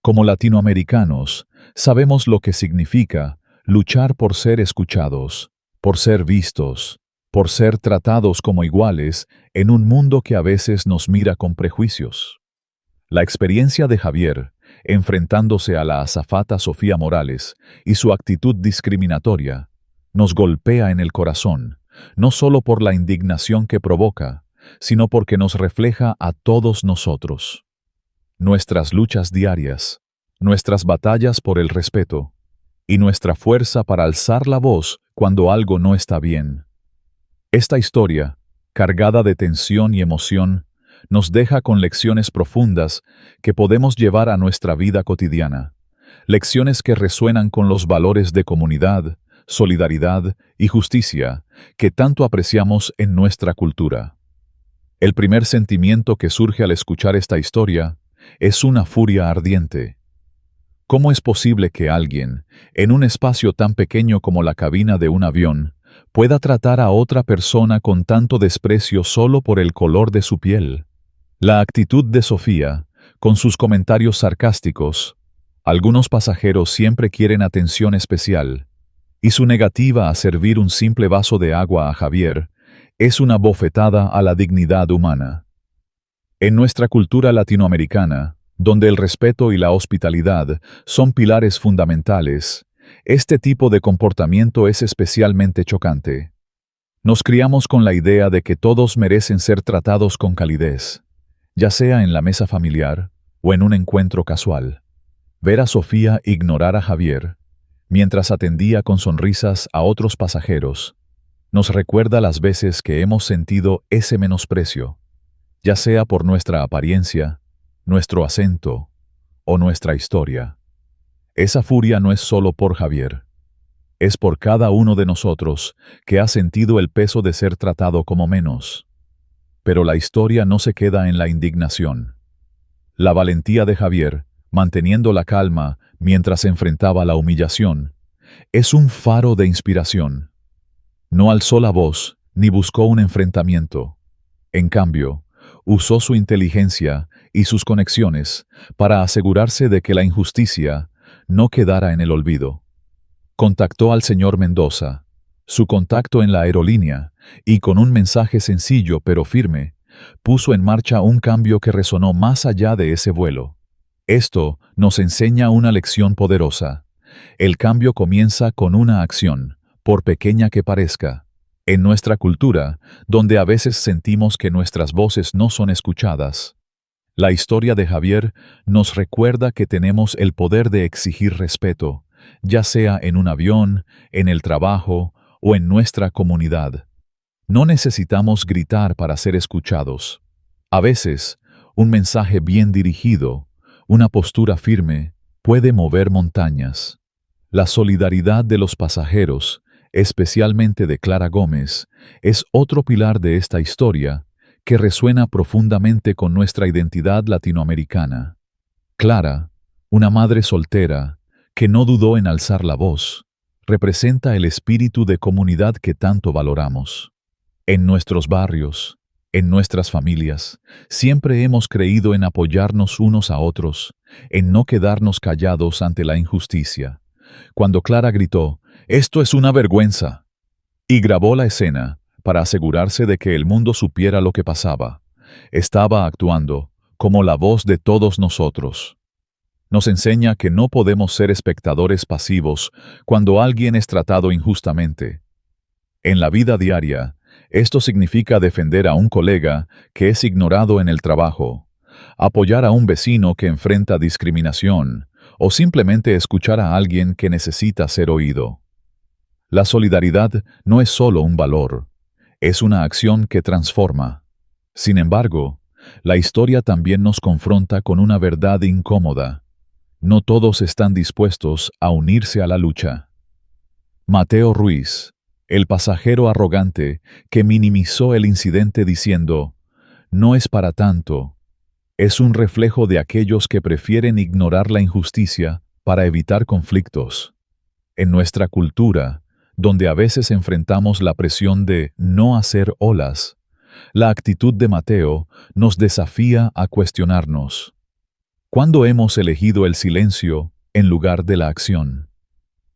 Como latinoamericanos, sabemos lo que significa luchar por ser escuchados, por ser vistos, por ser tratados como iguales en un mundo que a veces nos mira con prejuicios. La experiencia de Javier, enfrentándose a la azafata Sofía Morales y su actitud discriminatoria, nos golpea en el corazón, no solo por la indignación que provoca, sino porque nos refleja a todos nosotros. Nuestras luchas diarias, nuestras batallas por el respeto y nuestra fuerza para alzar la voz cuando algo no está bien. Esta historia, cargada de tensión y emoción, nos deja con lecciones profundas que podemos llevar a nuestra vida cotidiana, lecciones que resuenan con los valores de comunidad, solidaridad y justicia que tanto apreciamos en nuestra cultura. El primer sentimiento que surge al escuchar esta historia es una furia ardiente. ¿Cómo es posible que alguien, en un espacio tan pequeño como la cabina de un avión, pueda tratar a otra persona con tanto desprecio solo por el color de su piel? La actitud de Sofía, con sus comentarios sarcásticos, algunos pasajeros siempre quieren atención especial, y su negativa a servir un simple vaso de agua a Javier, es una bofetada a la dignidad humana. En nuestra cultura latinoamericana, donde el respeto y la hospitalidad son pilares fundamentales, este tipo de comportamiento es especialmente chocante. Nos criamos con la idea de que todos merecen ser tratados con calidez, ya sea en la mesa familiar o en un encuentro casual. Ver a Sofía ignorar a Javier, mientras atendía con sonrisas a otros pasajeros, nos recuerda las veces que hemos sentido ese menosprecio, ya sea por nuestra apariencia, nuestro acento o nuestra historia. Esa furia no es solo por Javier, es por cada uno de nosotros que ha sentido el peso de ser tratado como menos. Pero la historia no se queda en la indignación. La valentía de Javier, manteniendo la calma mientras enfrentaba la humillación, es un faro de inspiración. No alzó la voz ni buscó un enfrentamiento. En cambio, usó su inteligencia y sus conexiones para asegurarse de que la injusticia no quedara en el olvido. Contactó al señor Mendoza, su contacto en la aerolínea, y con un mensaje sencillo pero firme, puso en marcha un cambio que resonó más allá de ese vuelo. Esto nos enseña una lección poderosa. El cambio comienza con una acción, por pequeña que parezca. En nuestra cultura, donde a veces sentimos que nuestras voces no son escuchadas, la historia de Javier nos recuerda que tenemos el poder de exigir respeto, ya sea en un avión, en el trabajo o en nuestra comunidad. No necesitamos gritar para ser escuchados. A veces, un mensaje bien dirigido, una postura firme, puede mover montañas. La solidaridad de los pasajeros, especialmente de Clara Gómez, es otro pilar de esta historia que resuena profundamente con nuestra identidad latinoamericana. Clara, una madre soltera, que no dudó en alzar la voz, representa el espíritu de comunidad que tanto valoramos. En nuestros barrios, en nuestras familias, siempre hemos creído en apoyarnos unos a otros, en no quedarnos callados ante la injusticia. Cuando Clara gritó, «¡Esto es una vergüenza!» y grabó la escena para asegurarse de que el mundo supiera lo que pasaba, estaba actuando como la voz de todos nosotros. Nos enseña que no podemos ser espectadores pasivos cuando alguien es tratado injustamente. En la vida diaria, esto significa defender a un colega que es ignorado en el trabajo, apoyar a un vecino que enfrenta discriminación, o simplemente escuchar a alguien que necesita ser oído. La solidaridad no es solo un valor, es una acción que transforma. Sin embargo, la historia también nos confronta con una verdad incómoda. No todos están dispuestos a unirse a la lucha. Mateo Ruiz, el pasajero arrogante que minimizó el incidente diciendo, «No es para tanto», es un reflejo de aquellos que prefieren ignorar la injusticia para evitar conflictos. En nuestra cultura, donde a veces enfrentamos la presión de no hacer olas, la actitud de Mateo nos desafía a cuestionarnos. ¿Cuándo hemos elegido el silencio en lugar de la acción?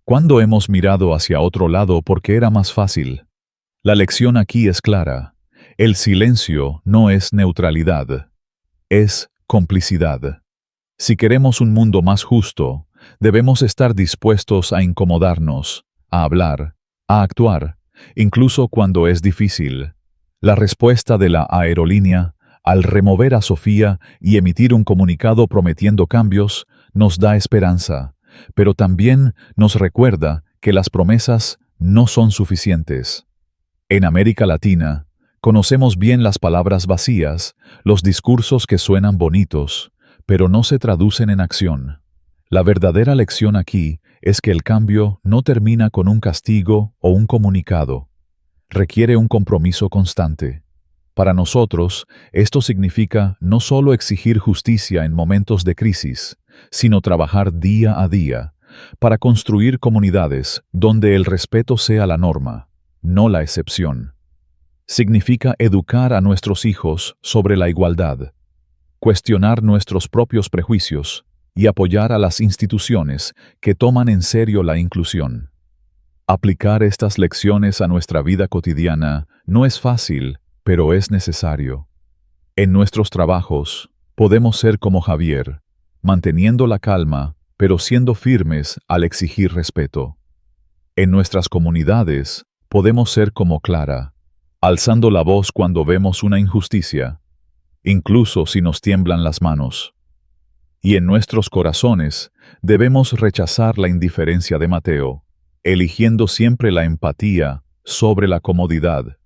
¿Cuándo hemos mirado hacia otro lado porque era más fácil? La lección aquí es clara. El silencio no es neutralidad, es complicidad. Si queremos un mundo más justo, debemos estar dispuestos a incomodarnos, a hablar, a actuar, incluso cuando es difícil. La respuesta de la aerolínea, al remover a Sofía y emitir un comunicado prometiendo cambios, nos da esperanza, pero también nos recuerda que las promesas no son suficientes. En América Latina, conocemos bien las palabras vacías, los discursos que suenan bonitos, pero no se traducen en acción. La verdadera lección aquí es que el cambio no termina con un castigo o un comunicado. Requiere un compromiso constante. Para nosotros, esto significa no solo exigir justicia en momentos de crisis, sino trabajar día a día para construir comunidades donde el respeto sea la norma, no la excepción. Significa educar a nuestros hijos sobre la igualdad, cuestionar nuestros propios prejuicios y apoyar a las instituciones que toman en serio la inclusión. Aplicar estas lecciones a nuestra vida cotidiana no es fácil, pero es necesario. En nuestros trabajos, podemos ser como Javier, manteniendo la calma, pero siendo firmes al exigir respeto. En nuestras comunidades, podemos ser como Clara, alzando la voz cuando vemos una injusticia, incluso si nos tiemblan las manos. Y en nuestros corazones, debemos rechazar la indiferencia de Mateo, eligiendo siempre la empatía sobre la comodidad.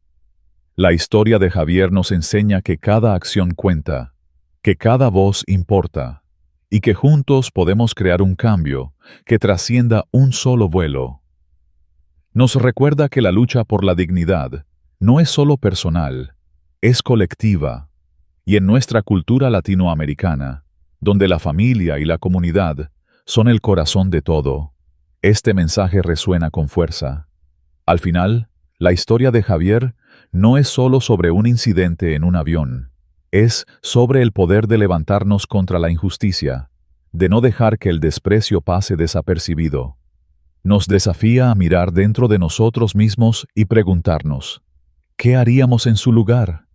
La historia de Javier nos enseña que cada acción cuenta, que cada voz importa, y que juntos podemos crear un cambio que trascienda un solo vuelo. Nos recuerda que la lucha por la dignidad no es solo personal, es colectiva, y en nuestra cultura latinoamericana, donde la familia y la comunidad son el corazón de todo, este mensaje resuena con fuerza. Al final, la historia de Javier no es solo sobre un incidente en un avión, es sobre el poder de levantarnos contra la injusticia, de no dejar que el desprecio pase desapercibido. Nos desafía a mirar dentro de nosotros mismos y preguntarnos, ¿qué haríamos en su lugar?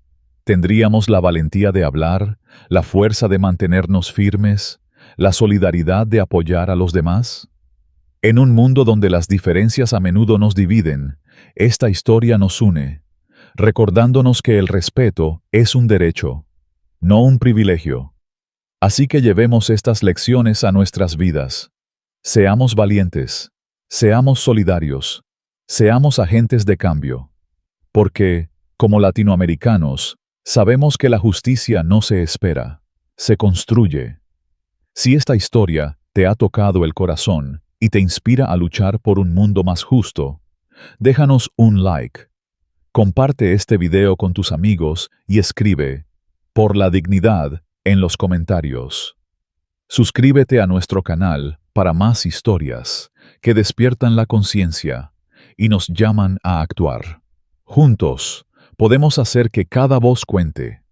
¿Tendríamos la valentía de hablar, la fuerza de mantenernos firmes, la solidaridad de apoyar a los demás? En un mundo donde las diferencias a menudo nos dividen, esta historia nos une, recordándonos que el respeto es un derecho, no un privilegio. Así que llevemos estas lecciones a nuestras vidas. Seamos valientes, seamos solidarios, seamos agentes de cambio. Porque, como latinoamericanos, sabemos que la justicia no se espera, se construye. Si esta historia te ha tocado el corazón y te inspira a luchar por un mundo más justo, déjanos un like. Comparte este video con tus amigos y escribe "Por la dignidad" en los comentarios. Suscríbete a nuestro canal para más historias que despiertan la conciencia y nos llaman a actuar. Juntos, podemos hacer que cada voz cuente.